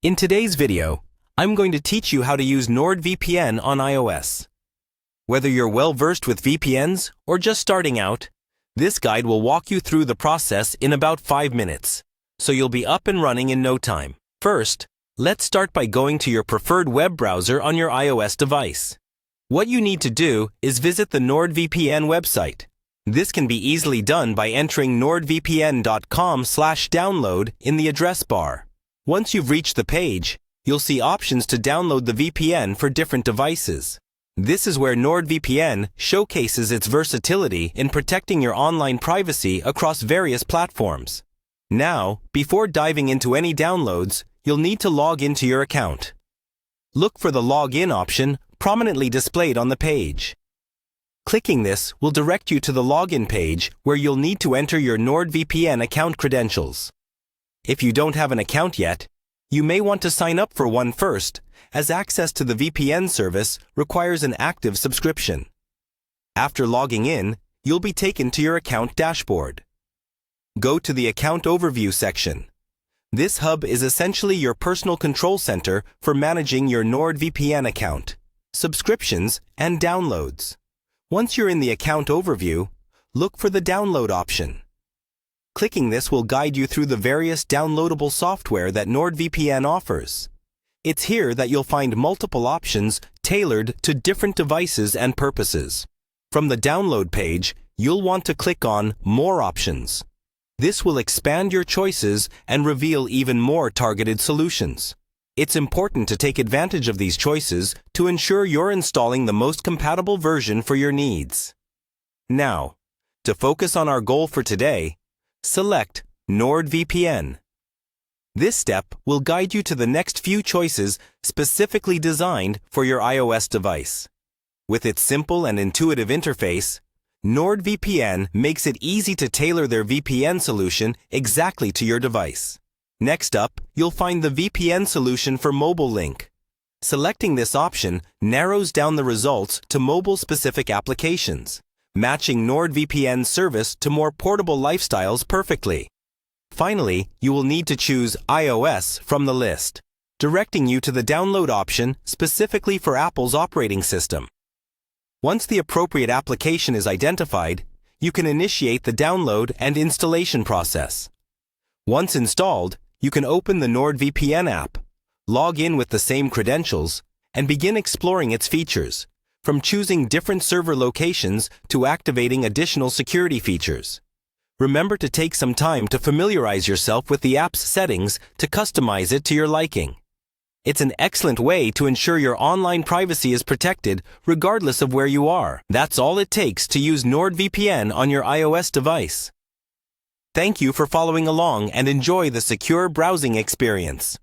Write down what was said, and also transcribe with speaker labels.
Speaker 1: In today's video, I'm going to teach you how to use Nordvpn on iOS. Whether you're well-versed with VPNs or just starting out, this guide will walk you through the process in about 5 minutes, so you'll be up and running in no time. First, let's start by going to your preferred web browser on your iOS device. What you need to do is visit the Nordvpn website. This can be easily done by entering nordvpn.com/download in the address bar. Once you've reached the page, you'll see options to download the VPN for different devices. This is where Nordvpn showcases its versatility in protecting your online privacy across various platforms. Now, before diving into any downloads, you'll need to log into your account. Look for the Login option prominently displayed on the page. Clicking this will direct you to the login page where you'll need to enter your Nordvpn account credentials. If you don't have an account yet, you may want to sign up for one first, as access to the VPN service requires an active subscription. After logging in, you'll be taken to your account dashboard. Go to the Account Overview section. This hub is essentially your personal control center for managing your Nordvpn account, subscriptions, and downloads. Once you're in the Account Overview, look for the Download option. Clicking this will guide you through the various downloadable software that Nordvpn offers. It's here that you'll find multiple options tailored to different devices and purposes. From the download page, you'll want to click on More Options. This will expand your choices and reveal even more targeted solutions. It's important to take advantage of these choices to ensure you're installing the most compatible version for your needs. Now, to focus on our goal for today, select Nordvpn. This step will guide you to the next few choices specifically designed for your iOS device. With its simple and intuitive interface, Nordvpn makes it easy to tailor their VPN solution exactly to your device. Next up, you'll find the VPN solution for mobile link. Selecting this option narrows down the results to mobile-specific applications, matching Nordvpn's service to more portable lifestyles perfectly. Finally, you will need to choose iOS from the list, directing you to the download option specifically for Apple's operating system. Once the appropriate application is identified, you can initiate the download and installation process. Once installed, you can open the Nordvpn app, log in with the same credentials, and begin exploring its features, from choosing different server locations to activating additional security features. Remember to take some time to familiarize yourself with the app's settings to customize it to your liking. It's an excellent way to ensure your online privacy is protected regardless of where you are. That's all it takes to use Nordvpn on your iOS device. Thank you for following along and enjoy the secure browsing experience.